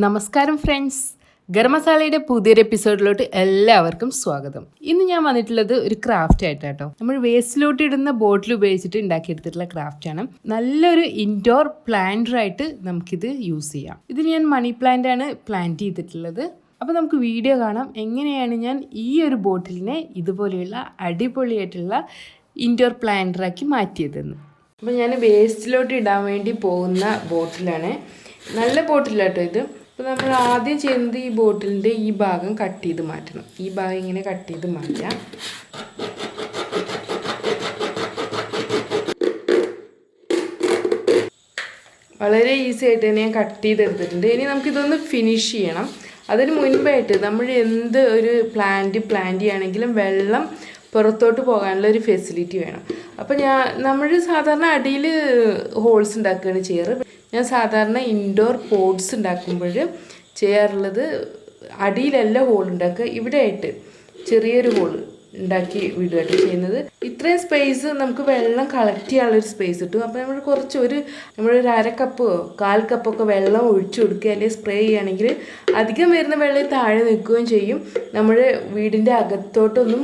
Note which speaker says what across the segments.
Speaker 1: നമസ്കാരം ഫ്രണ്ട്സ്, ഗരം മസാലയുടെ പുതിയൊരു എപ്പിസോഡിലോട്ട് എല്ലാവർക്കും സ്വാഗതം. ഇന്ന് ഞാൻ വന്നിട്ടുള്ളത് ഒരു ക്രാഫ്റ്റ് ആയിട്ടാട്ടോ. നമ്മൾ വേസ്റ്റിലോട്ട് ഇടുന്ന ബോട്ടിൽ ഉപയോഗിച്ചിട്ട് ഉണ്ടാക്കിയെടുത്തിട്ടുള്ള ക്രാഫ്റ്റാണ്. നല്ലൊരു ഇൻഡോർ പ്ലാന്ററായിട്ട് നമുക്കിത് യൂസ് ചെയ്യാം. ഇത് ഞാൻ മണി പ്ലാന്റ് ആണ് പ്ലാന്റ് ചെയ്തിട്ടുള്ളത്. അപ്പോൾ നമുക്ക് വീഡിയോ കാണാം എങ്ങനെയാണ് ഞാൻ ഈ ഒരു ബോട്ടിലിനെ ഇതുപോലെയുള്ള അടിപൊളിയായിട്ടുള്ള ഇൻഡോർ പ്ലാന്ററാക്കി മാറ്റിയതെന്ന്. അപ്പോൾ ഞാൻ വേസ്റ്റിലോട്ട് ഇടാൻ വേണ്ടി പോകുന്ന ബോട്ടിലാണ്. നല്ല ബോട്ടിലാട്ടോ ഇത്. അപ്പോൾ നമ്മൾ ആദ്യം ചെയ്യുന്നത് ഈ ബോട്ടിലിൻ്റെ ഈ ഭാഗം കട്ട് ചെയ്ത് മാറ്റണം. ഈ ഭാഗം ഇങ്ങനെ കട്ട് ചെയ്ത് മാറ്റാം. വളരെ ഈസി ആയിട്ട് തന്നെ ഞാൻ കട്ട് ചെയ്തെടുത്തിട്ടുണ്ട്. ഇനി നമുക്കിതൊന്ന് ഫിനിഷ് ചെയ്യണം. അതിന് മുൻപായിട്ട് നമ്മൾ എന്ത് ഒരു പ്ലാന്റ് ചെയ്യുകയാണെങ്കിലും വെള്ളം പുറത്തോട്ട് പോകാനുള്ള ഒരു ഫെസിലിറ്റി വേണം. അപ്പോൾ നമ്മൾ സാധാരണ അടിയിൽ ഹോൾസ് ഉണ്ടാക്കുകയാണ് ചെയ്യാറ്. ഞാൻ സാധാരണ ഇൻഡോർ പോട്ട്സ് ഉണ്ടാക്കുമ്പോൾ ചെയ്യാറുള്ളത് അടിയിലല്ല ഹോൾ ഉണ്ടാക്കുക, ഇവിടെ ആയിട്ട് ചെറിയൊരു ഹോൾ ഉണ്ടാക്കി വിടുകയായിട്ട് ചെയ്യുന്നത്. ഇത്രയും സ്പേസ് നമുക്ക് വെള്ളം കളക്ട് ചെയ്യാനുള്ളൊരു സ്പേസ് കിട്ടും. അപ്പോൾ നമ്മൾ നമ്മളൊരു 1/2 കപ്പോ 1/4 കപ്പൊക്കെ വെള്ളം ഒഴിച്ചു കൊടുക്കുക, അല്ലെങ്കിൽ സ്പ്രേ ചെയ്യുകയാണെങ്കിൽ അധികം വരുന്ന വെള്ളം താഴെ നിൽക്കുകയും ചെയ്യും. നമ്മുടെ വീടിൻ്റെ അകത്തോട്ടൊന്നും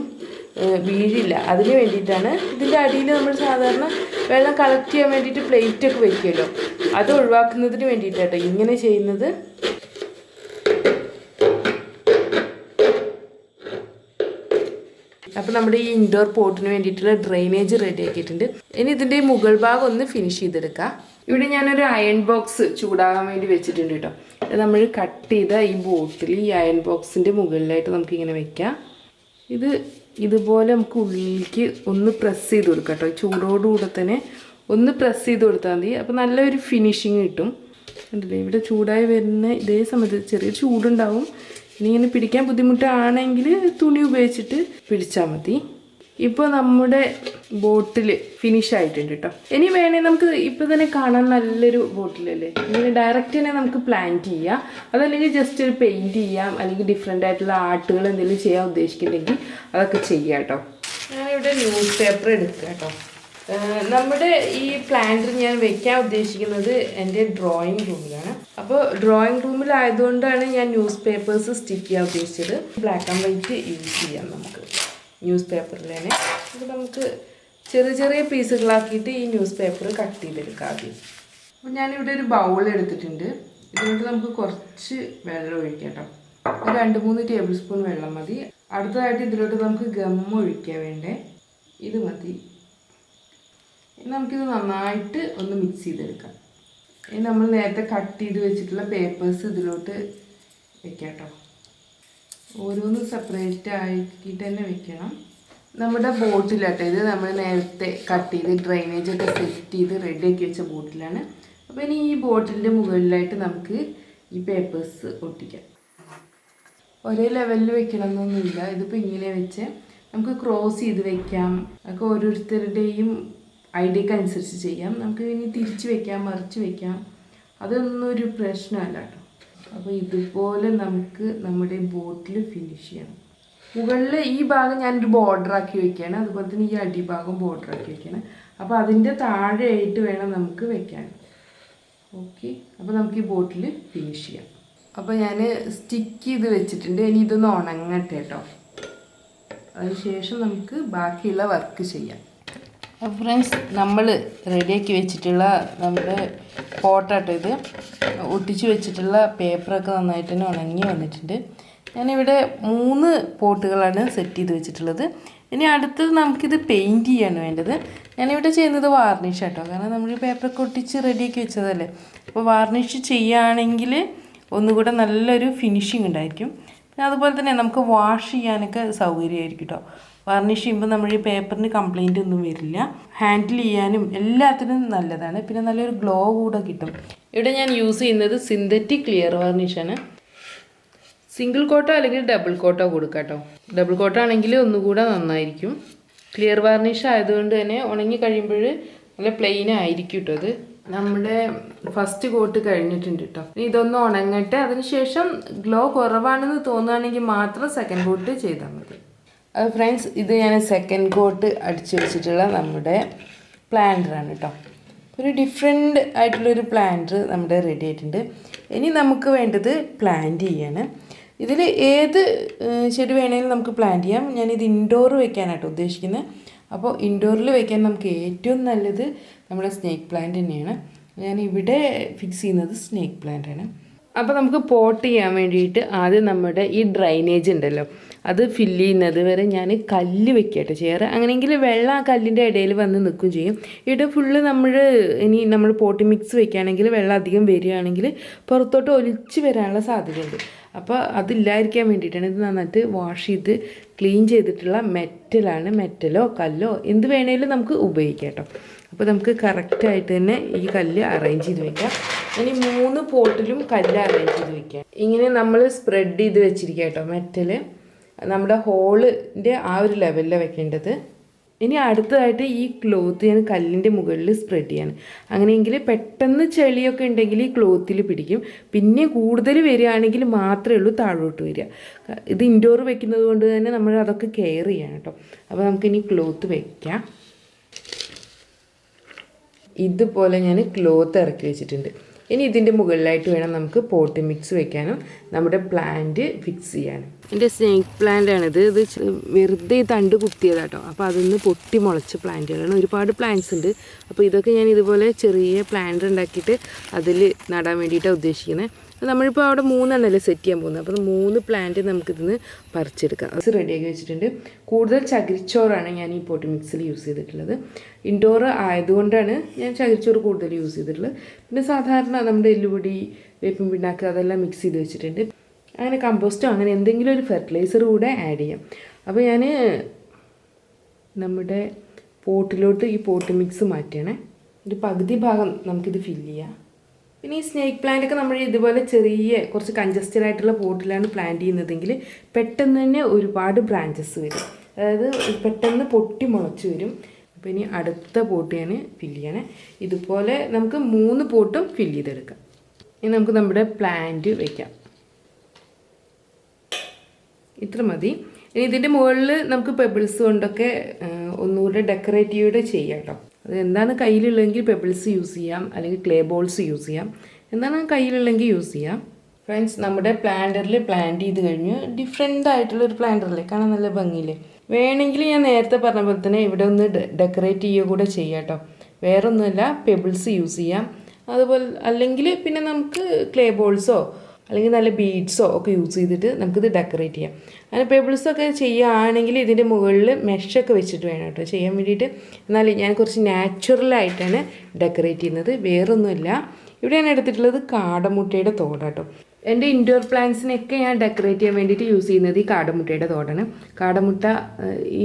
Speaker 1: വീഴില്ല. അതിന് വേണ്ടിയിട്ടാണ്. ഇതിൻ്റെ അടിയിൽ നമ്മൾ സാധാരണ വെള്ളം കളക്ട് ചെയ്യാൻ വേണ്ടിയിട്ട് പ്ലേറ്റൊക്കെ വെക്കുമല്ലോ, അത് ഒഴിവാക്കുന്നതിന് വേണ്ടിയിട്ടാട്ടോ ഇങ്ങനെ ചെയ്യുന്നത്. അപ്പോൾ നമ്മുടെ ഈ ഇൻഡോർ പോട്ടിന് വേണ്ടിയിട്ടുള്ള ഡ്രെയിനേജ് റെഡി ആക്കിയിട്ടുണ്ട്. ഇനി ഇതിൻ്റെ മുകൾ ഭാഗം ഒന്ന് ഫിനിഷ് ചെയ്തെടുക്കാം. ഇവിടെ ഞാനൊരു അയൺ ബോക്സ് ചൂടാകാൻ വേണ്ടി വെച്ചിട്ടുണ്ട് കേട്ടോ. നമ്മൾ കട്ട് ചെയ്ത ഈ ബോട്ടിൽ ഈ അയൺ ബോക്സിൻ്റെ മുകളിലായിട്ട് നമുക്കിങ്ങനെ വെക്കാം. ഇതുപോലെ നമുക്ക് ഉള്ളിലേക്ക് ഒന്ന് പ്രസ് ചെയ്ത് കൊടുക്കാം കേട്ടോ. ചൂടോടുകൂടെ തന്നെ ഒന്ന് പ്രസ് ചെയ്ത് കൊടുത്താൽ മതി. അപ്പോൾ നല്ലൊരു ഫിനിഷിങ് കിട്ടും. കണ്ടില്ലേ, ഇവിടെ ചൂടായി വരുന്ന ഇതേ സമയത്ത് ചെറിയ ചൂടുണ്ടാവും. ഇനി ഇങ്ങനെ പിടിക്കാൻ ബുദ്ധിമുട്ടാണെങ്കിൽ തുണി ഉപയോഗിച്ചിട്ട് പിടിച്ചാൽ മതി. ഇപ്പോൾ നമ്മുടെ ബോട്ടിൽ ഫിനിഷ് ആയിട്ടുണ്ട് കേട്ടോ. ഇനി വേണമെങ്കിൽ നമുക്ക് ഇപ്പോൾ തന്നെ കാണാൻ നല്ലൊരു ബോട്ടിലല്ലേ, ഇങ്ങനെ ഡയറക്റ്റ് തന്നെ നമുക്ക് പ്ലാന്റ് ചെയ്യാം. അതല്ലെങ്കിൽ ജസ്റ്റ് ഒരു പെയിൻറ്റ് ചെയ്യാം, അല്ലെങ്കിൽ ഡിഫറെൻ്റ് ആയിട്ടുള്ള ആർട്ടുകൾ എന്തെങ്കിലും ചെയ്യാൻ ഉദ്ദേശിക്കുന്നുണ്ടെങ്കിൽ അതൊക്കെ ചെയ്യാം കേട്ടോ. ഞാനിവിടെ ന്യൂസ് പേപ്പർ എടുക്കുക കേട്ടോ. നമ്മുടെ ഈ പ്ലാന്റർ ഞാൻ വെക്കാൻ ഉദ്ദേശിക്കുന്നത് എൻ്റെ ഡ്രോയിങ് റൂമിലാണ്. അപ്പോൾ ഡ്രോയിങ് റൂമിലായതുകൊണ്ടാണ് ഞാൻ ന്യൂസ് പേപ്പേഴ്സ് സ്റ്റിക്ക് ചെയ്യാൻ ഉദ്ദേശിച്ചത്. ബ്ലാക്ക് ആൻഡ് വൈറ്റ് യൂസ് ചെയ്യാം നമുക്ക് ന്യൂസ് പേപ്പറിൽ തന്നെ. അപ്പോൾ നമുക്ക് ചെറിയ ചെറിയ പീസുകളാക്കിയിട്ട് ഈ ന്യൂസ് പേപ്പർ കട്ട് ചെയ്തെടുക്കാം ആദ്യം. അപ്പോൾ ഞാനിവിടെ ഒരു ബൗൾ എടുത്തിട്ടുണ്ട്. ഇതിലോട്ട് നമുക്ക് കുറച്ച് വെള്ളം ഒഴിക്കാം കേട്ടോ. ഒരു 2-3 ടേബിൾ സ്പൂൺ വെള്ളം മതി. അടുത്തതായിട്ട് ഇതിലോട്ട് നമുക്ക് ഗം ഒഴിക്കാൻ വേണ്ടേ, ഇത് മതി. ഇനി നമുക്കിത് നന്നായിട്ട് ഒന്ന് മിക്സ് ചെയ്തെടുക്കാം. ഇനി നമ്മൾ നേരത്തെ കട്ട് ചെയ്ത് വെച്ചിട്ടുള്ള പേപ്പേഴ്സ് ഇതിലോട്ട് വെക്കാം കേട്ടോ. ഓരോന്ന് സെപ്പറേറ്റ് ആക്കിയിട്ട് തന്നെ വെക്കണം. നമ്മുടെ ബോട്ടിലാട്ടോ ഇത്. നമ്മൾ നേരത്തെ കട്ട് ചെയ്ത് ഡ്രെയിനേജൊക്കെ സെറ്റ് ചെയ്ത് റെഡിയാക്കി വെച്ച ബോട്ടിലാണ്. അപ്പോൾ ഇനി ഈ ബോട്ടിലിൻ്റെ മുകളിലായിട്ട് നമുക്ക് ഈ പേപ്പേഴ്സ് ഒട്ടിക്കാം. ഒരേ ലെവലിൽ വെക്കണം എന്നൊന്നുമില്ല. ഇതിപ്പോൾ ഇങ്ങനെ വെച്ച് നമുക്ക് ക്രോസ് ചെയ്ത് വെക്കാം. അതൊക്കെ ഓരോരുത്തരുടെയും ഐഡിയക്ക് അനുസരിച്ച് ചെയ്യാം. നമുക്ക് ഇനി തിരിച്ച് വെക്കാം, മറിച്ച് വെക്കാം, അതൊന്നും ഒരു പ്രശ്നമല്ല കേട്ടോ. അപ്പോൾ ഇതുപോലെ നമുക്ക് നമ്മുടെ ബോട്ടിൽ ഫിനിഷ് ചെയ്യണം. മുകളിൽ ഈ ഭാഗം ഞാനൊരു ബോർഡറാക്കി വെക്കുകയാണ്, അതുപോലെ തന്നെ ഈ അടിഭാഗം ബോർഡറാക്കി വെക്കുകയാണ്. അപ്പോൾ അതിൻ്റെ താഴെയായിട്ട് വേണം നമുക്ക് വെക്കാൻ. ഓക്കെ, അപ്പോൾ നമുക്ക് ഈ ബോട്ടിൽ ഫിനിഷ് ചെയ്യാം. അപ്പോൾ ഞാൻ സ്റ്റിക്ക് ചെയ്ത് വെച്ചിട്ടുണ്ട്. ഇനി ഇതൊന്ന് ഉണങ്ങട്ടെ കേട്ടോ. അതിനുശേഷം നമുക്ക് ബാക്കിയുള്ള വർക്ക് ചെയ്യാം. അപ്പോൾ ഫ്രണ്ട്സ്, നമ്മൾ റെഡിയാക്കി വെച്ചിട്ടുള്ള നമ്മുടെ പോട്ടാട്ടോ ഇത്. ഒട്ടിച്ച് വെച്ചിട്ടുള്ള പേപ്പറൊക്കെ നന്നായിട്ട് തന്നെ ഉണങ്ങി വന്നിട്ടുണ്ട്. ഞാനിവിടെ 3 പോട്ടുകളാണ് സെറ്റ് ചെയ്ത് വെച്ചിട്ടുള്ളത്. ഇനി അടുത്തത് നമുക്കിത് പെയിൻറ്റ് ചെയ്യാണ് വേണ്ടത്. ഞാനിവിടെ ചെയ്യുന്നത് വാർണിഷ് കേട്ടോ. കാരണം നമ്മൾ പേപ്പറൊക്കെ ഒട്ടിച്ച് റെഡിയാക്കി വെച്ചതല്ലേ. അപ്പോൾ വാർണിഷ് ചെയ്യുകയാണെങ്കിൽ ഒന്നുകൂടെ നല്ലൊരു ഫിനിഷിങ് ഉണ്ടായിരിക്കും. പിന്നെ അതുപോലെ തന്നെ നമുക്ക് വാഷ് ചെയ്യാനൊക്കെ സൗകര്യമായിരിക്കും കേട്ടോ. വാർണിഷ് ചെയ്യുമ്പോൾ നമ്മൾ ഈ പേപ്പറിന് കംപ്ലൈൻ്റ് ഒന്നും വരില്ല. ഹാൻഡിൽ ചെയ്യാനും എല്ലാത്തിനും നല്ലതാണ്. പിന്നെ നല്ലൊരു ഗ്ലോ കൂടെ കിട്ടും. ഇവിടെ ഞാൻ യൂസ് ചെയ്യുന്നത് സിന്തറ്റിക് ക്ലിയർ വാർണിഷാണ്. സിംഗിൾ കോട്ടോ അല്ലെങ്കിൽ ഡബിൾ കോട്ടോ കൊടുക്കാം കേട്ടോ. ഡബിൾ കോട്ടോ ആണെങ്കിൽ ഒന്നുകൂടെ നന്നായിരിക്കും. ക്ലിയർ വാർണിഷ് ആയതുകൊണ്ട് തന്നെ ഉണങ്ങി കഴിയുമ്പോൾ നല്ല പ്ലെയിൻ ആയിരിക്കും കേട്ടോ. അത് നമ്മുടെ ഫസ്റ്റ് കോട്ട് കഴിഞ്ഞിട്ടുണ്ട് കേട്ടോ. ഇതൊന്ന് ഉണങ്ങട്ടെ. അതിനുശേഷം ഗ്ലോ കുറവാണെന്ന് തോന്നുകയാണെങ്കിൽ മാത്രം സെക്കൻഡ് കോട്ട് ചെയ്താൽ മതി. ഫ്രണ്ട്സ്, ഇത് ഞാൻ സെക്കൻഡ് കോട്ട് അടിച്ച് വെച്ചിട്ടുള്ള നമ്മുടെ പ്ലാന്ററാണ് കേട്ടോ. ഒരു ഡിഫറെൻ്റ് ആയിട്ടുള്ളൊരു പ്ലാന്റർ നമ്മുടെ റെഡി ആയിട്ടുണ്ട്. ഇനി നമുക്ക് വേണ്ടത് പ്ലാന്റ് ചെയ്യാണ്. ഇതിൽ ഏത് ചെടി വേണമെങ്കിലും നമുക്ക് പ്ലാന്റ് ചെയ്യാം. ഞാനിത് ഇൻഡോർ വെക്കാനായിട്ട് ഉദ്ദേശിക്കുന്നത്. അപ്പോൾ ഇൻഡോറിൽ വെക്കാൻ നമുക്ക് ഏറ്റവും നല്ലത് നമ്മുടെ സ്നേക്ക് പ്ലാന്റ് തന്നെയാണ്. ഞാനിവിടെ ഫിക്സ് ചെയ്യുന്നത് സ്നേക്ക് പ്ലാന്റ് ആണ്. അപ്പോൾ നമുക്ക് പോട്ട് ചെയ്യാൻ വേണ്ടിയിട്ട് ആദ്യം നമ്മുടെ ഈ ഡ്രൈനേജ് ഉണ്ടല്ലോ അത് ഫില്ല് ചെയ്യുന്നത് വരെ ഞാൻ കല്ല് വെക്കട്ടെ ചെയ്യാറ്. അങ്ങനെയെങ്കിൽ വെള്ളം ആ കല്ലിൻ്റെ ഇടയിൽ വന്ന് നിൽക്കും ചെയ്യും. ഇവിടെ ഫുള്ള് നമ്മൾ പോട്ടി മിക്സ് വെക്കുകയാണെങ്കിൽ വെള്ളം അധികം വരികയാണെങ്കിൽ പുറത്തോട്ട് ഒലിച്ച് വരാനുള്ള സാധ്യതയുണ്ട്. അപ്പോൾ അതില്ലാതിരിക്കാൻ വേണ്ടിയിട്ടാണ് ഇത് നന്നായിട്ട് വാഷ് ചെയ്ത് ക്ലീൻ ചെയ്തിട്ടുള്ള മെറ്റലാണ്. മെറ്റലോ കല്ലോ എന്ത് വേണേലും നമുക്ക് ഉപയോഗിക്കാം കേട്ടോ. അപ്പോൾ നമുക്ക് കറക്റ്റായിട്ട് തന്നെ ഈ കല്ല് അറേഞ്ച് ചെയ്ത് വെക്കാം. ഇനി 3 പോട്ടിലും കല്ല് അറേഞ്ച് ചെയ്ത് വെക്കാം. ഇങ്ങനെ നമ്മൾ സ്പ്രെഡ് ചെയ്ത് വെച്ചിരിക്കുക കേട്ടോ. മെറ്റല് നമ്മുടെ ഹോളിൻ്റെ ആ ഒരു ലെവലിലാണ് വെക്കേണ്ടത്. ഇനി അടുത്തതായിട്ട് ഈ ക്ലോത്ത് ഞാൻ കല്ലിൻ്റെ മുകളിൽ സ്പ്രെഡ് ചെയ്യാണ്. അങ്ങനെയെങ്കിൽ പെട്ടെന്ന് ചെളിയൊക്കെ ഉണ്ടെങ്കിൽ ഈ ക്ലോത്തിൽ പിടിക്കും. പിന്നെ കൂടുതൽ വരികയാണെങ്കിൽ മാത്രമേ ഉള്ളൂ താഴോട്ട് വരിക. ഇത് ഇൻഡോർ വെക്കുന്നത് കൊണ്ട് തന്നെ നമ്മൾ അതൊക്കെ കെയർ ചെയ്യണം കേട്ടോ. അപ്പോൾ നമുക്കിനി ക്ലോത്ത് വയ്ക്കാം. ഇതുപോലെ ഞാൻ ക്ലോത്ത് ഇറക്കി വെച്ചിട്ടുണ്ട്. ഇനി ഇതിൻ്റെ മുകളിലായിട്ട് വേണം നമുക്ക് പോട്ട് മിക്സ് വെക്കാനും നമ്മുടെ പ്ലാന്റ് ഫിക്സ് ചെയ്യാനും. എൻ്റെ സ്നേക്ക് പ്ലാന്റാണിത്. ഇത് വെറുതെ തണ്ട് കുത്തിയതാട്ടോ. അപ്പോൾ അതിന്ന് പൊട്ടി മുളച്ച പ്ലാന്റുകളാണ്. ഒരുപാട് പ്ലാന്റ്സ് ഉണ്ട്. അപ്പോൾ ഇതൊക്കെ ഞാൻ ഇതുപോലെ ചെറിയ പ്ലാന്റ് ഉണ്ടാക്കിയിട്ട് അതിൽ നടാൻ വേണ്ടിയിട്ടാണ് ഉദ്ദേശിക്കുന്നത്. നമ്മളിപ്പോൾ അവിടെ 3 എണ്ണമല്ലേ സെറ്റ് ചെയ്യാൻ പോകുന്നത്. അപ്പോൾ 3 പ്ലാന്റ് നമുക്കിതിന്ന് പറിച്ചെടുക്കാം. അത് റെഡിയാക്കി വെച്ചിട്ടുണ്ട്. കൂടുതൽ ചകിരിച്ചോറാണ് ഞാൻ ഈ പോട്ടി മിക്സിൽ യൂസ് ചെയ്തിട്ടുള്ളത്. ഇൻഡോർ ആയതുകൊണ്ടാണ് ഞാൻ ചകിരിച്ചോറ് കൂടുതൽ യൂസ് ചെയ്തിട്ടുള്ളത്. പിന്നെ സാധാരണ നമ്മുടെ എല്ലുപൊടി, വേപ്പിൻ പിണ്ണാക്ക് അതെല്ലാം മിക്സ് ചെയ്ത് വെച്ചിട്ടുണ്ട്. അങ്ങനെ കമ്പോസ്റ്റോ അങ്ങനെ എന്തെങ്കിലും ഒരു ഫെർട്ടിലൈസർ കൂടെ ആഡ് ചെയ്യാം. അപ്പോൾ ഞാൻ നമ്മുടെ പോട്ടിലോട്ട് ഈ പോട്ടി മിക്സ് മാറ്റുകയാണേ. ഒരു പകുതി ഭാഗം നമുക്കിത് ഫില്ല് ചെയ്യാം. പിന്നെ ഈ സ്നേക്ക് പ്ലാന്റൊക്കെ നമ്മൾ ഇതുപോലെ ചെറിയ കുറച്ച് കൺജസ്റ്റഡ് ആയിട്ടുള്ള പോട്ടിലാണ് പ്ലാന്റ് ചെയ്യുന്നതെങ്കിൽ പെട്ടെന്ന് തന്നെ ഒരുപാട് ബ്രാഞ്ചസ് വരും. അതായത് പെട്ടെന്ന് പൊട്ടി മുളച്ച് വരും. അപ്പോൾ ഇനി അടുത്ത പോട്ട് ഞാൻ ഫില്ല് ചെയ്യണേ. ഇതുപോലെ നമുക്ക് 3 പോട്ടും ഫില്ല് ചെയ്തെടുക്കാം. ഇനി നമുക്ക് നമ്മുടെ പ്ലാന്റ് വയ്ക്കാം. ഇത്ര മതി. ഇനി ഇതിൻ്റെ മുകളിൽ നമുക്ക് പെബിൾസ് കൊണ്ടൊക്കെ ഒന്നുകൂടെ ഡെക്കറേറ്റീവ് ചെയ്യാം കേട്ടോ. അത് എന്താണ് കയ്യിലുള്ളതെങ്കിൽ പെബിൾസ് യൂസ് ചെയ്യാം, അല്ലെങ്കിൽ ക്ലേ ബോൾസ് യൂസ് ചെയ്യാം. എന്താണ് കയ്യിലുള്ളതെങ്കിൽ യൂസ് ചെയ്യാം. ഫ്രണ്ട്സ്, നമ്മുടെ പ്ലാന്ററിൽ പ്ലാന്റ് ചെയ്ത് കഴിഞ്ഞ് ഡിഫറെൻ്റ് ആയിട്ടുള്ളൊരു പ്ലാന്ററില്ലേ, കാണാൻ നല്ല ഭംഗിയില്ലേ. വേണമെങ്കിൽ ഞാൻ നേരത്തെ പറഞ്ഞ പോലെ തന്നെ ഇവിടെ ഒന്ന് ഡെക്കറേറ്റ് ചെയ്യുക കൂടെ ചെയ്യാം കേട്ടോ. വേറെ ഒന്നുമല്ല, പെബിൾസ് യൂസ് ചെയ്യാം. അതുപോലെ അല്ലെങ്കിൽ പിന്നെ നമുക്ക് ക്ലേ ബോൾസോ അല്ലെങ്കിൽ നല്ല ബീഡ്സോ ഒക്കെ യൂസ് ചെയ്തിട്ട് നമുക്കിത് ഡെക്കറേറ്റ് ചെയ്യാം. അങ്ങനെ പെബിൾസൊക്കെ ചെയ്യുകയാണെങ്കിൽ ഇതിൻ്റെ മുകളിൽ മെഷൊക്കെ വെച്ചിട്ട് വേണം കേട്ടോ ചെയ്യാൻ വേണ്ടിയിട്ട്. എന്നാൽ ഞാൻ കുറച്ച് നാച്ചുറലായിട്ടാണ് ഡെക്കറേറ്റ് ചെയ്യുന്നത്, വേറൊന്നുമില്ല. ഇവിടെ ഞാൻ എടുത്തിട്ടുള്ളത് കാടമുട്ടയുടെ തോടാട്ടോ. എൻ്റെ ഇൻഡോർ പ്ലാന്റ്സിനൊക്കെ ഞാൻ ഡെക്കറേറ്റ് ചെയ്യാൻ വേണ്ടിയിട്ട് യൂസ് ചെയ്യുന്നത് ഈ കാടമുട്ടയുടെ തോടാണ്. കാടമുട്ട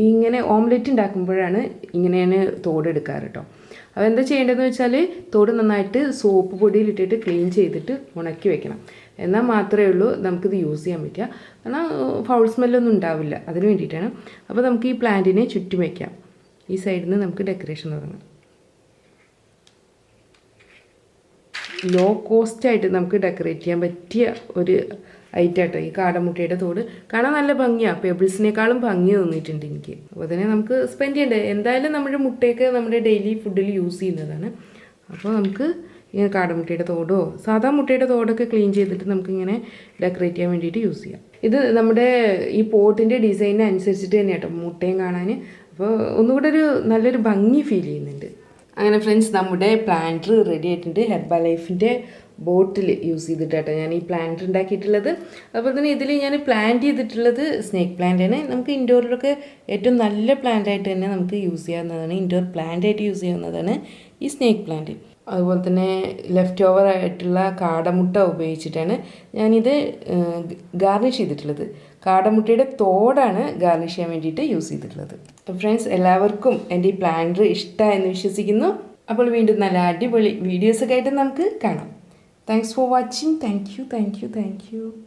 Speaker 1: ഇങ്ങനെ ഓംലെറ്റ് ഉണ്ടാക്കുമ്പോഴാണ് ഇങ്ങനെയാണ് തോടെടുക്കാറ് കേട്ടോ. അപ്പോൾ എന്താ ചെയ്യേണ്ടതെന്ന് വെച്ചാൽ തോട് നന്നായിട്ട് സോപ്പ് പൊടിയിലിട്ടിട്ട് ക്ലീൻ ചെയ്തിട്ട് ഉണക്കി വെക്കണം. എന്നാൽ മാത്രമേ ഉള്ളൂ നമുക്കിത് യൂസ് ചെയ്യാൻ പറ്റുക. കാരണം ഫൗൾ സ്മെല്ലൊന്നും ഉണ്ടാവില്ല, അതിന് വേണ്ടിയിട്ടാണ്. അപ്പോൾ നമുക്ക് ഈ പ്ലാന്റിനെ ചുറ്റും വയ്ക്കാം. ഈ സൈഡിൽ നിന്ന് നമുക്ക് ഡെക്കറേഷൻ തുടങ്ങാം. ലോ കോസ്റ്റായിട്ട് നമുക്ക് ഡെക്കറേറ്റ് ചെയ്യാൻ പറ്റിയ ഒരു ഐറ്റം ആട്ടോ ഈ കാടമുട്ടയുടെ തോട്. കാണാൻ നല്ല ഭംഗിയാണ്, പെബിൾസിനേക്കാളും ഭംഗി തോന്നിയിട്ടുണ്ട് എനിക്ക്. അപ്പോൾ തന്നെ നമുക്ക് സ്പെൻഡ് ചെയ്യണ്ടേ. എന്തായാലും നമ്മുടെ മുട്ടയൊക്കെ നമ്മുടെ ഡെയിലി ഫുഡിൽ യൂസ് ചെയ്യുന്നതാണ്. അപ്പോൾ നമുക്ക് ഇങ്ങനെ കാടമുട്ടയുടെ തോടോ സാധാ മുട്ടയുടെ തോടൊക്കെ ക്ലീൻ ചെയ്തിട്ട് നമുക്കിങ്ങനെ ഡെക്കറേറ്റ് ചെയ്യാൻ വേണ്ടിയിട്ട് യൂസ് ചെയ്യാം. ഇത് നമ്മുടെ ഈ പോട്ടിൻ്റെ ഡിസൈനിന് അനുസരിച്ചിട്ട് തന്നെ കേട്ടോ മുട്ടയും കാണാൻ. അപ്പോൾ ഒന്നുകൂടെ നല്ലൊരു ഭംഗി ഫീൽ ചെയ്യുന്നുണ്ട്. അങ്ങനെ ഫ്രണ്ട്സ്, നമ്മുടെ പ്ലാന്റർ റെഡി ആയിട്ടുണ്ട്. ഹെർബലൈഫിൻ്റെ ബോട്ടിൽ യൂസ് ചെയ്തിട്ടാട്ടോ ഞാൻ ഈ പ്ലാന്റ് ഉണ്ടാക്കിയിട്ടുള്ളത്. അതുപോലെ തന്നെ ഇതിൽ ഞാൻ പ്ലാന്റ് ചെയ്തിട്ടുള്ളത് സ്നേക്ക് പ്ലാന്റാണ്. നമുക്ക് ഇൻഡോറിലൊക്കെ ഏറ്റവും നല്ല പ്ലാന്റായിട്ട് തന്നെ നമുക്ക് യൂസ് ചെയ്യാവുന്നതാണ്, ഇൻഡോർ പ്ലാന്റായിട്ട് യൂസ് ചെയ്യാവുന്നതാണ് ഈ സ്നേക്ക് പ്ലാന്റ്. അതുപോലെ തന്നെ ലെഫ്റ്റ് ഓവർ ആയിട്ടുള്ള കാടമുട്ട ഉപയോഗിച്ചിട്ടാണ് ഞാനിത് ഗാർണിഷ് ചെയ്തിട്ടുള്ളത്. കാടമുട്ടയുടെ തോടാണ് ഗാർണിഷ് ചെയ്യാൻ വേണ്ടിയിട്ട് യൂസ് ചെയ്തിട്ടുള്ളത്. അപ്പോൾ ഫ്രണ്ട്സ്, എല്ലാവർക്കും എൻ്റെ ഈ പ്ലാന്റർ ഇഷ്ടമായെന്ന് വിശ്വസിക്കുന്നു. അപ്പോൾ വീണ്ടും നല്ല അടിപൊളി വീഡിയോസൊക്കെ ആയിട്ട് നമുക്ക് കാണാം. Thanks for watching. Thank you.